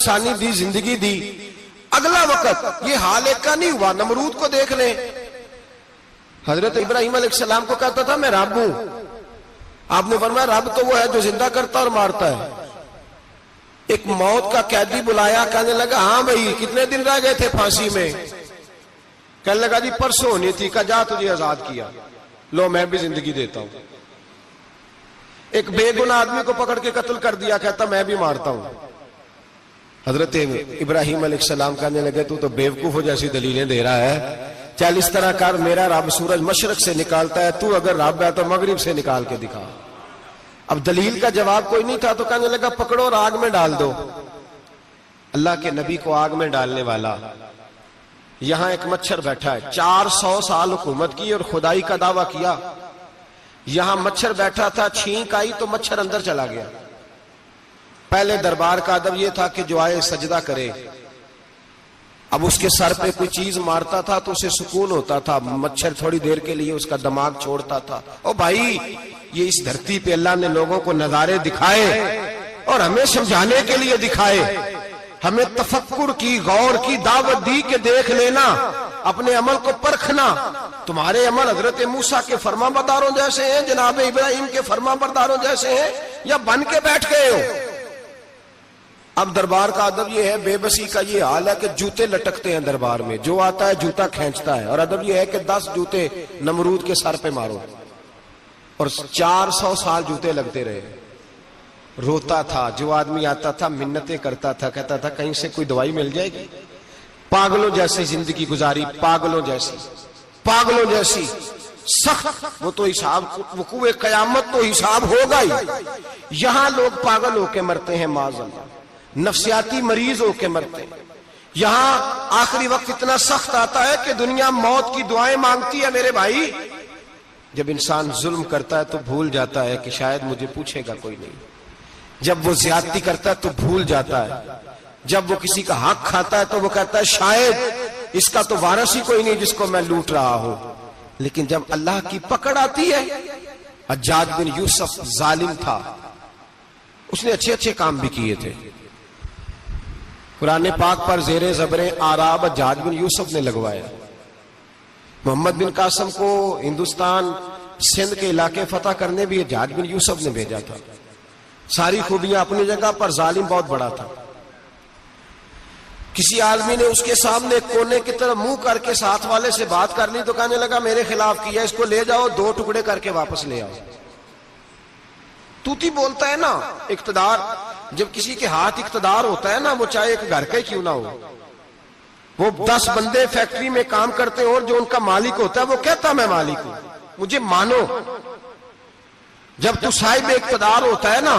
ثانی دی، زندگی دی، اگلا وقت یہ حال ایک کا نہیں ہوا. نمرود کو دیکھ لیں، حضرت ابراہیم علیہ السلام کو کہتا تھا میں رب ہوں. آپ نے فرمایا رب تو وہ ہے جو زندہ کرتا اور مارتا ہے. ایک موت کا قیدی بلایا، کہنے لگا ہاں بھائی کتنے دن رہ گئے تھے پھانسی میں؟ کہنے لگا جی پرسوں ہونی تھی. کہا جا تجھے آزاد کیا، لو میں بھی زندگی دیتا ہوں. ایک بے گناہ آدمی کو پکڑ کے قتل کر دیا، کہتا میں بھی مارتا ہوں. حضرت ابراہیم علیہ السلام کہنے لگے تو بیوقوفوں جیسی دلیلیں دے رہا ہے. چل اس طرح کر، میرا رب سورج مشرق سے نکالتا ہے، تو اگر رب ہے تو مغرب سے نکال کے دکھا. اب دلیل کا جواب کوئی نہیں تھا تو کہنے لگا پکڑو اور آگ میں ڈال دو. اللہ کے نبی کو آگ میں ڈالنے والا. یہاں ایک مچھر بیٹھا ہے، 400 سال حکومت کی اور خدائی کا دعویٰ کیا. یہاں مچھر بیٹھا تھا، چھینک آئی تو مچھر اندر چلا گیا. پہلے دربار کا ادب یہ تھا کہ جو آئے سجدہ کرے. اب اس کے سر پہ کوئی چیز مارتا تھا تو اسے سکون ہوتا تھا. مچھر تھوڑی دیر کے لیے اس کا دماغ چھوڑتا تھا. او بھائی یہ اس دھرتی پہ اللہ نے لوگوں کو نظارے دکھائے اور ہمیں سمجھانے کے لیے دکھائے. ہمیں تفکر کی، غور کی دعوت دی کہ دیکھ لینا، اپنے عمل کو پرکھنا. تمہارے عمل حضرت موسیٰ کے فرما برداروں جیسے ہیں، جناب ابراہیم کے فرما برداروں جیسے ہیں، یا بن کے بیٹھ گئے ہو؟ اب دربار کا ادب یہ ہے، بے بسی کا یہ حال ہے کہ جوتے لٹکتے ہیں دربار میں، جو آتا ہے جوتا کھینچتا ہے. اور ادب یہ ہے کہ 10 جوتے نمرود کے سر پہ مارو. اور 400 سال جوتے لگتے رہے. روتا تھا، جو آدمی آتا تھا منتیں کرتا تھا، کہتا تھا کہیں سے کوئی دوائی مل جائے گی. پاگلوں جیسی زندگی گزاری، پاگلوں جیسی سخت. وہ تو حساب، وقوع قیامت تو حساب ہوگا ہی. یہاں لوگ پاگل ہو کے مرتے ہیں، معاذ اللہ، نفسیاتی مریض ہو کے مرتے ہیں. یہاں آخری وقت اتنا سخت آتا ہے کہ دنیا موت کی دعائیں مانگتی ہے. میرے بھائی جب انسان ظلم کرتا ہے تو بھول جاتا ہے کہ شاید مجھے پوچھے گا کوئی نہیں. جب وہ زیادتی کرتا ہے تو بھول جاتا ہے. جب وہ کسی کا حق کھاتا ہے تو وہ کہتا ہے شاید اس کا تو وارث ہی کوئی نہیں جس کو میں لوٹ رہا ہوں. لیکن جب اللہ کی پکڑ آتی ہے، حجاج بن یوسف ظالم تھا، اس نے اچھے کام بھی کیے تھے. قرآن پاک پر زیر زبر آراب حجاج بن یوسف نے لگوایا. محمد بن قاسم کو ہندوستان سندھ کے علاقے فتح کرنے بھی حجاج بن یوسف نے بھیجا تھا. ساری خوبیاں اپنی جگہ پر، ظالم بہت بڑا تھا. کسی آدمی نے اس کے سامنے کونے کی طرف منہ کر کے ساتھ والے سے بات کر لی تو کہنے لگا میرے خلاف کیا، اس کو لے جاؤ، 2 ٹکڑے کر کے واپس لے آؤ. توتی بولتا ہے نا اقتدار. جب کسی کے ہاتھ اقتدار ہوتا ہے نا، وہ چاہے ایک گھر کا ہی کیوں نہ ہو، وہ 10 بندے فیکٹری میں کام کرتے ہیں اور جو ان کا مالک ہوتا ہے وہ کہتا میں مالک ہوں، مجھے مانو. جب تو صاحب اقتدار ہوتا ہے نا،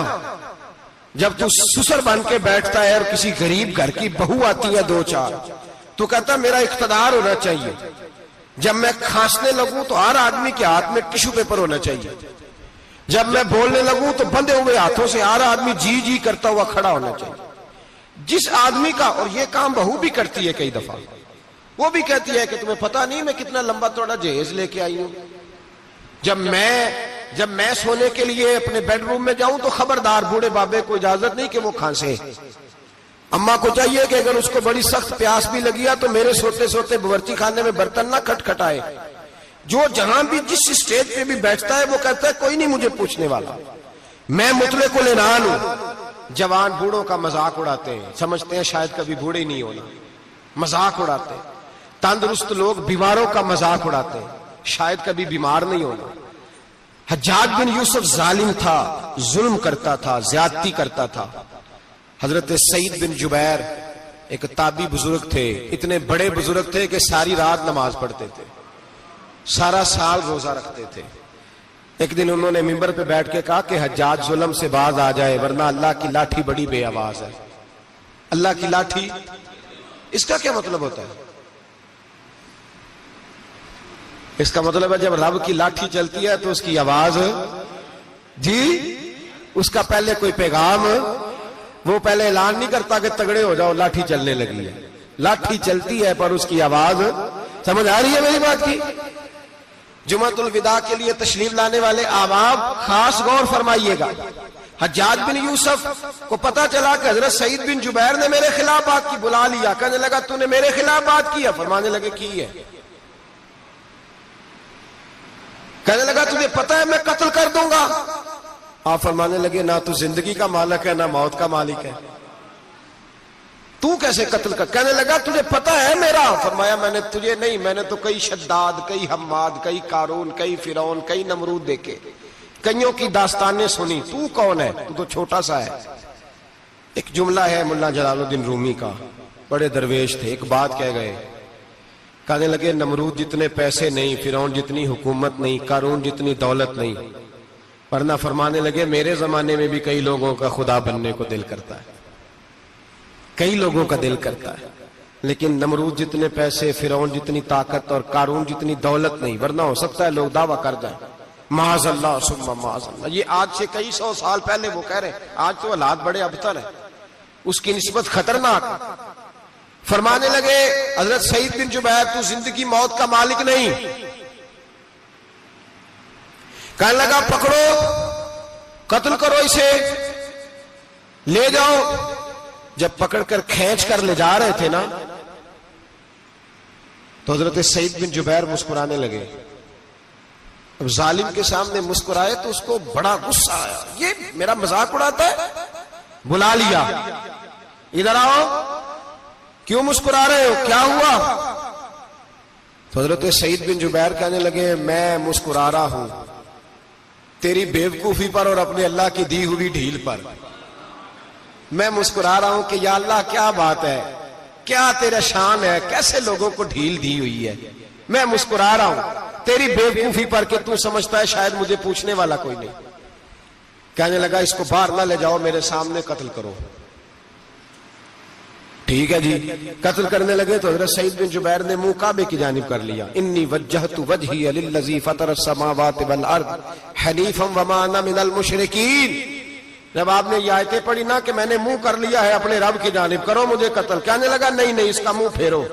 جب تو سسر بن کے بیٹھتا ہے اور کسی غریب گھر کی بہو آتی ہے 2-4 تو کہتا میرا اقتدار ہونا چاہیے. جب میں کھانسنے لگوں تو ہر آدمی کے ہاتھ میں ٹشو پیپر ہونا چاہیے. جب میں بولنے لگوں تو بندھے ہوئے ہاتھوں سے ہر آدمی جی کرتا ہوا کھڑا ہونا چاہیے. جس آدمی کا، اور یہ کام بہو بھی کرتی ہے کئی دفعہ، وہ بھی کہتی ہے کہ تمہیں پتا نہیں میں کتنا لمبا توڑا جہیز لے کے آئی ہوں. جب میں سونے کے لیے اپنے بیڈ روم میں جاؤں تو خبردار بوڑھے بابے کو اجازت نہیں کہ وہ کھانسے. اماں کو چاہیے کہ اگر اس کو بڑی سخت پیاس بھی لگی ہے تو میرے سوتے باورچی خانے میں برتن نہ کھٹکھٹائے. جو جہاں بھی جس اسٹیج پہ بھی بیٹھتا ہے وہ کہتا ہے کوئی نہیں مجھے پوچھنے والا، میں مطلق العنان ہوں. جوان بوڑھوں کا مذاق اڑاتے ہیں، سمجھتے ہیں شاید کبھی بوڑھے نہیں ہونا، مذاق اڑاتے ہیں. تندرست لوگ بیماروں کا مذاق اڑاتے ہیں، شاید کبھی بیمار نہیں ہونا. حجاج بن یوسف ظالم تھا، ظلم کرتا تھا، زیادتی کرتا تھا. حضرت سعید بن جبیر ایک تابعی بزرگ تھے، اتنے بڑے بزرگ تھے کہ ساری رات نماز پڑھتے تھے، سارا سال روزہ رکھتے تھے. ایک دن انہوں نے منبر پہ بیٹھ کے کہا کہ حجاج ظلم سے باز آ جائے ورنہ اللہ کی لاٹھی بڑی بے آواز ہے. اللہ کی لاٹھی، اس کا کیا مطلب ہوتا ہے؟ اس کا مطلب ہے جب رب کی لاٹھی چلتی ہے تو اس کی آواز، جی اس کا پہلے کوئی پیغام، وہ پہلے اعلان نہیں کرتا کہ تگڑے ہو جاؤ لاٹھی چلنے لگی ہے. لاٹھی چلتی ہے پر اس کی آواز، سمجھ آ رہی ہے میری بات کی؟ جمعۃ الوداع کے لیے تشریف لانے والے احباب خاص غور فرمائیے گا. حجاج بن یوسف کو پتا چلا کہ حضرت سعید بن جبیر نے میرے خلاف بات کی، بلا لیا، کہنے لگا تو نے میرے خلاف بات کی ہے؟ فرمانے لگے کی ہے۔ کہنے لگا تجھے پتا ہے میں قتل کر دوں گا؟ آپ فرمانے لگے نہ تو زندگی کا مالک ہے نہ موت کا مالک ہے، تو کیسے قتل کر؟ کہنے لگا تجھے پتا ہے میرا؟ فرمایا میں نے تجھے نہیں، میں نے تو کئی شداد، کئی حماد، کئی قارون، کئی فرعون، کئی نمرود دیکھے، کئیوں کی داستانیں سنی، تو کون ہے؟ تو چھوٹا سا ہے۔ ایک جملہ ہے ملا جلال الدین رومی کا، بڑے درویش تھے، ایک بات کہہ گئے، کہنے لگے نمرود جتنے پیسے نہیں، فرعون جتنی حکومت نہیں، قارون جتنی دولت نہیں، ورنہ فرمانے لگے میرے زمانے میں بھی کئی لوگوں کا خدا بننے کو دل کرتا ہے، کئی لوگوں کا دل کرتا ہے، لیکن نمرود جتنے پیسے، فرعون جتنی طاقت اور قارون جتنی دولت نہیں، ورنہ ہو سکتا ہے لوگ دعویٰ کر جائیں معاذ اللہ ثم معاذ اللہ۔ یہ آج سے کئی سو سال پہلے وہ کہہ رہے ہیں، آج تو حالات بڑے ابتر ہیں، اس کی نسبت خطرناک۔ فرمانے لگے حضرت سعید بن جبیر تو زندگی موت کا مالک نہیں۔ کہنے لگا پکڑو، قتل کرو اسے، لے جاؤ۔ جب پکڑ کر کھینچ کر لے جا رہے تھے نا، تو حضرت سعید بن جبیر مسکرانے لگے۔ اب ظالم کے سامنے مسکرائے تو اس کو بڑا غصہ آیا، یہ میرا مذاق اڑاتا ہے؟ بلا لیا، ادھر آؤ، کیوں مسکرا رہے ہو، کیا ہوا؟ تو حضرت سعید بن جبیر کہنے لگے میں مسکرا رہا ہوں تیری بیوقوفی پر اور اپنے اللہ کی دی ہوئی ڈھیل پر۔ میں مسکرا رہا ہوں کہ یا اللہ کیا بات ہے، کیا تیرا شان ہے، کیسے لوگوں کو ڈھیل دی ہوئی ہے۔ میں مسکرا رہا ہوں تیری بیوقوفی پر کہ تو سمجھتا ہے شاید مجھے پوچھنے والا کوئی نہیں۔ کہنے لگا اس کو باہر نہ لے جاؤ، میرے سامنے قتل کرو۔ ٹھیک ہے جی، قتل کرنے لگے تو حضرت سعید بن جبیر نے منہ کعبے کی جانب کر لیا، انی وجہت وجہی للذی فطر السماوات والارض حنیفا وما انا من المشرکین۔ جب آپ نے یہ آیتیں پڑھی نا کہ میں نے منہ کر لیا ہے اپنے رب کی جانب، کرو مجھے قتل، کہنے لگا نہیں نہیں، اس کا منہ پھیرو،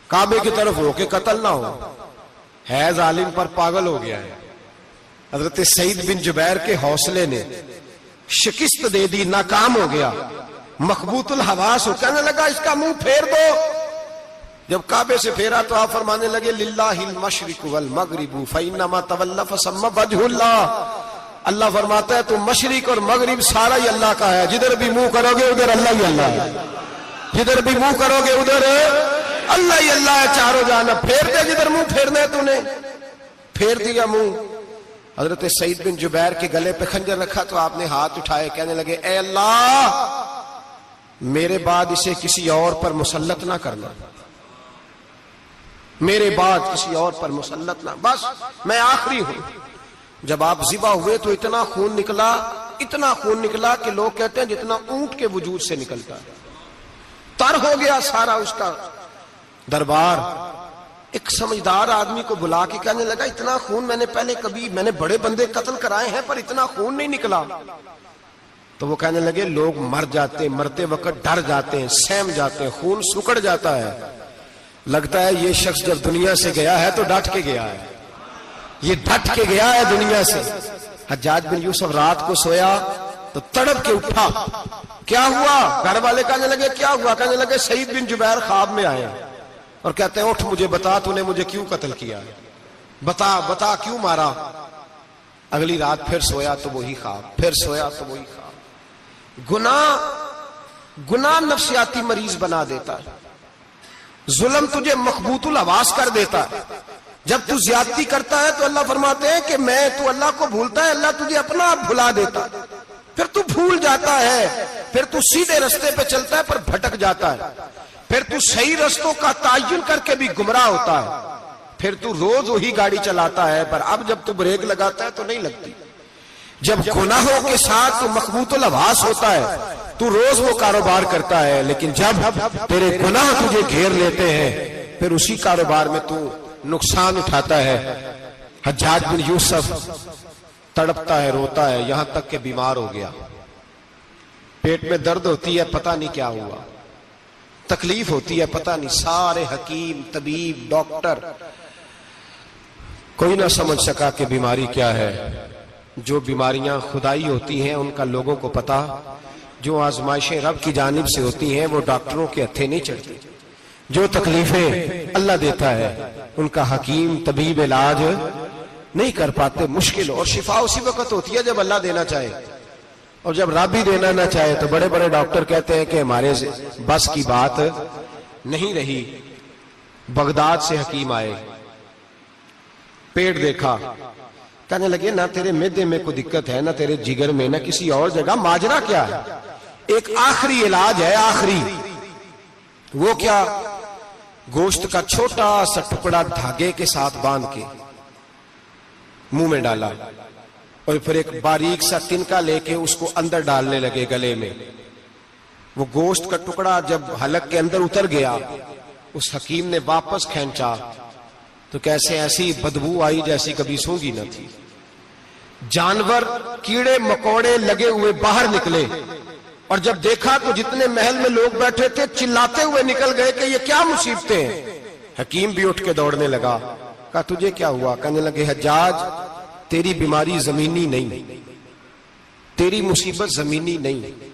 کعبے کی طرف ہو کے قتل نہ ہو، ہے ظالم پر پاگل ہو گیا ہے۔ حضرت سعید بن جبیر کے حوصلے نے شکست دے دی، ناکام ہو گیا، مخبوط الحواس ہو، کہنے لگا اس کا منہ پھیر دو۔ جب کعبے سے پھیرا تو آپ فرمانے لگے للہ المشرق والمغرب فإنما تولى فثم وجه اللہ۔ اللہ فرماتا ہے تو مشرق اور مغرب سارا ہی اللہ کا ہے، جدھر بھی منہ کرو گے ادھر اللہ ہی اللہ ہے، جدھر بھی منہ کرو گے ادھر اللہ ہی اللہ ہے چاروں جانب۔ پھیر دے جدھر منہ پھیرنا ہے تو نے، پھیر دیا منہ۔ حضرت سعید بن جبیر کے گلے پہ خنجر رکھا تو آپ نے ہاتھ اٹھائے، کہنے لگے اے اللہ میرے بعد اسے کسی اور پر مسلط نہ کرنا، میرے بعد کسی اور پر مسلط نہ، بس میں آخری ہوں۔ جب آپ ذبح ہوئے تو اتنا خون نکلا، اتنا خون نکلا کہ لوگ کہتے ہیں جتنا اونٹ کے وجود سے نکلتا ہے، تر ہو گیا سارا اس کا دربار۔ ایک سمجھدار آدمی کو بلا کے کہنے لگا اتنا خون میں نے بڑے بندے قتل کرائے ہیں پر اتنا خون نہیں نکلا۔ تو وہ کہنے لگے لوگ مر جاتے، مرتے وقت ڈر جاتے ہیں، سہم جاتے ہیں، خون سکڑ جاتا ہے، لگتا ہے یہ شخص جب دنیا سے گیا ہے تو ڈٹ کے گیا ہے، یہ ڈٹ کے گیا ہے دنیا سے۔ حجاج بن یوسف رات کو سویا تو تڑپ کے اٹھا، کیا ہوا؟ گھر والے کہنے لگے کیا ہوا؟ کہنے لگے سعید بن جبیر خواب میں آئے اور کہتے ہیں اٹھ مجھے بتا تو نے مجھے کیوں قتل کیا، بتا بتا کیوں مارا۔ اگلی رات پھر سویا تو وہی خواب، پھر سویا تو وہی خواب۔ گناہ نفسیاتی مریض بنا دیتا ہے، ظلم تجھے مخبوط الحواس کر دیتا ہے۔ جب تو زیادتی کرتا ہے تو اللہ فرماتے ہیں کہ تو اللہ کو بھولتا ہے، اللہ تجھے اپنا آپ بھلا دیتا ہے، پھر تو بھول جاتا ہے، پھر تو سیدھے رستے پہ چلتا ہے پر بھٹک جاتا ہے، پھر تو صحیح رستوں کا تعین کر کے بھی گمراہ ہوتا ہے، پھر تو روز وہی گاڑی چلاتا ہے پر اب جب تو بریک لگاتا ہے تو نہیں لگتی۔ جب گناہوں کے ساتھ تو مخبوط الحواس ہوتا ہے تو روز وہ کاروبار کرتا ہے، لیکن جب تیرے گناہ تجھے گھیر لیتے ہیں پھر اسی کاروبار میں تو نقصان اٹھاتا ہے۔ حجاج بن یوسف تڑپتا ہے، روتا ہے، یہاں تک کہ بیمار ہو گیا، پیٹ میں درد ہوتی ہے، پتہ نہیں کیا ہوا، تکلیف ہوتی ہے، پتہ نہیں، سارے حکیم، طبیب، ڈاکٹر کوئی نہ سمجھ سکا کہ بیماری کیا ہے۔ جو بیماریاں خدائی ہوتی ہیں ان کا لوگوں کو پتا، جو آزمائشیں رب کی جانب سے ہوتی ہیں وہ ڈاکٹروں کے ہتھے نہیں چڑھتی، جو تکلیفیں اللہ دیتا ہے ان کا حکیم طبیب علاج نہیں کر پاتے، مشکل، اور شفا اسی وقت ہوتی ہے جب اللہ دینا چاہے، اور جب رب بھی دینا نہ چاہے تو بڑے بڑے ڈاکٹر کہتے ہیں کہ ہمارے بس کی بات نہیں رہی۔ بغداد سے حکیم آئے، پیٹ دیکھا، کہنے لگے نہ تیرے معدے میں کوئی دقت ہے، نہ تیرے جگر میں، نہ کسی اور جگہ، ماجرا کیا ہے؟ ایک آخری علاج ہے، آخری، وہ کیا؟ گوشت کا چھوٹا سا ٹکڑا دھاگے کے ساتھ باندھ کے منہ میں ڈالا، اور پھر ایک باریک سا تنکا لے کے اس کو اندر ڈالنے لگے گلے میں۔ وہ گوشت کا ٹکڑا جب حلق کے اندر اتر گیا، اس حکیم نے واپس کھینچا تو کیسے ایسی بدبو آئی جیسی کبھی سونگی نہ تھی۔ جانور، کیڑے مکوڑے لگے ہوئے باہر نکلے، اور جب دیکھا تو جتنے محل میں لوگ بیٹھے تھے چلاتے ہوئے نکل گئے کہ یہ کیا مصیبتیں ہیں۔ حکیم بھی اٹھ کے دوڑنے لگا، کہا تجھے کیا ہوا؟ کہنے لگے حجاج تیری بیماری زمینی نہیں، تیری مصیبت زمینی نہیں۔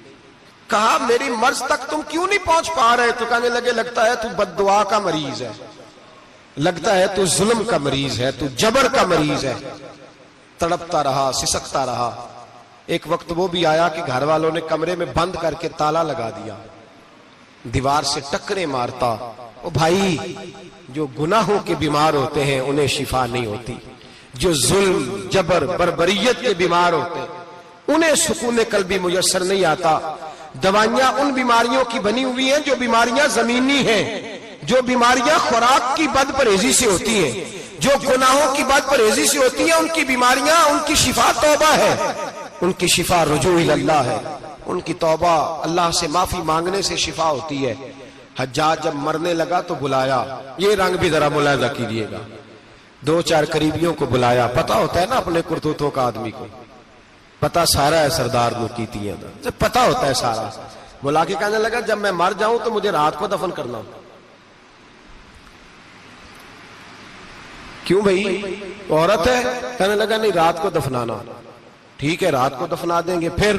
کہا میری مرض تک تم کیوں نہیں پہنچ پا رہے؟ تو کہنے لگے لگتا ہے تو بد دعا کا مریض ہے، لگتا ہے تو ظلم کا مریض ہے، تو جبر کا مریض ہے۔ تڑپتا رہا، سسکتا رہا۔ ایک وقت وہ بھی آیا کہ گھر والوں نے کمرے میں بند کر کے تالا لگا دیا، دیوار سے ٹکرے مارتا۔ او بھائی، جو گناہوں کے بیمار ہوتے ہیں انہیں شفا نہیں ہوتی، جو ظلم، جبر، بربریت کے بیمار ہوتے ہیں انہیں سکون قلبی میسر نہیں آتا۔ دوائیاں ان بیماریوں کی بنی ہوئی ہیں جو بیماریاں زمینی ہیں، جو بیماریاں خوراک کی بد پرہیزی سے ہوتی ہیں، جو گناہوں کی بد پرہیزی سے ہوتی ہیں، ان کی بیماریاں، ان کی شفا توبہ ہے، ان کی شفا رجوع اللہ ہے، ان کی توبہ اللہ سے معافی مانگنے سے شفا ہوتی ہے۔ حجاج جب مرنے لگا تو بلایا، یہ رنگ بھی ذرا ملاحظہ کیجیے گا، دو چار قریبیوں کو بلایا، پتا ہوتا ہے نا اپنے کرتوتوں کا آدمی کو، پتا سارا ہے سردار نکیتیاں دا، پتا ہوتا ہے سارا۔ بلا کے کہنے لگا جب میں مر جاؤں تو مجھے رات کو دفن کرنا۔ کیوں بھائی، عورت ہے؟ کہنے لگا نہیں، رات کو دفنانا۔ ٹھیک ہے، رات کو دفنا دیں گے۔ پھر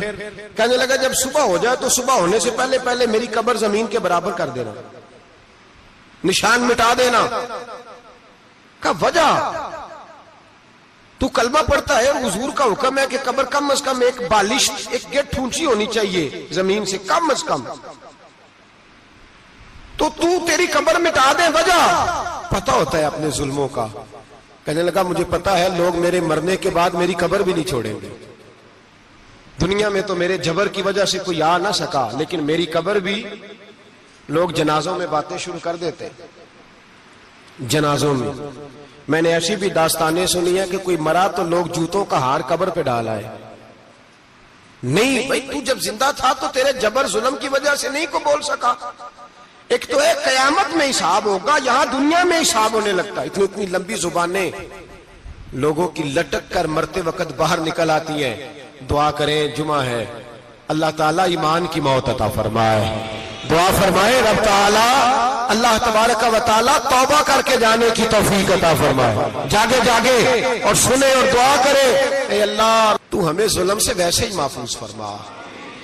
کہنے لگا جب صبح ہو جائے تو صبح ہونے سے پہلے پہلے میری قبر زمین کے برابر کر دینا، نشان مٹا دینا۔ کا وجہ تو کلمہ پڑھتا ہے، حضور کا حکم ہے کہ قبر کم از کم ایک بالش، ایک گیٹ اونچی ہونی چاہیے زمین سے، کم از کم، تو تیری قبر مٹا دے۔ وجہ پتا ہوتا ہے اپنے ظلموں کا۔ کہنے لگا مجھے پتا ہے لوگ میرے مرنے کے بعد میری قبر بھی نہیں چھوڑیں گے، دنیا میں تو میرے جبر کی وجہ سے کوئی آ نہ سکا، لیکن میری قبر بھی لوگ جنازوں میں باتیں شروع کر دیتے۔ جنازوں میں نے ایسی بھی داستانیں سنی ہے کہ کوئی مرا تو لوگ جوتوں کا ہار قبر پہ ڈال آئے۔ نہیں بھائی، تو جب زندہ تھا تو تیرے جبر ظلم کی وجہ سے نہیں کو بول سکا۔ ایک تو ہے قیامت میں حساب ہوگا، یہاں دنیا میں حساب ہونے لگتا ہے۔ اتنی لمبی زبانیں لوگوں کی لٹک کر مرتے وقت باہر نکل آتی ہیں۔ دعا کریں، جمعہ ہے، اللہ تعالیٰ ایمان کی موت عطا فرمائے۔ دعا فرمائے رب تعالیٰ، اللہ تبارک و تعالیٰ توبہ کر کے جانے کی توفیق عطا فرمائے۔ جاگے جاگے اور سنے اور دعا کرے، اے اللہ تو ہمیں ظلم سے ویسے ہی محفوظ فرما،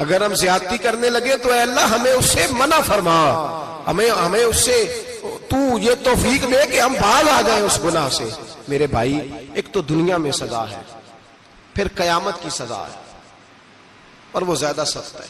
اگر ہم زیادتی کرنے لگے تو اے اللہ ہمیں اس سے منع فرما، ہمیں اس سے تو یہ توفیق دے کہ ہم باز آ جائیں اس گناہ سے۔ میرے بھائی، ایک تو دنیا میں سزا ہے، پھر قیامت کی سزا ہے، اور وہ زیادہ سخت ہے۔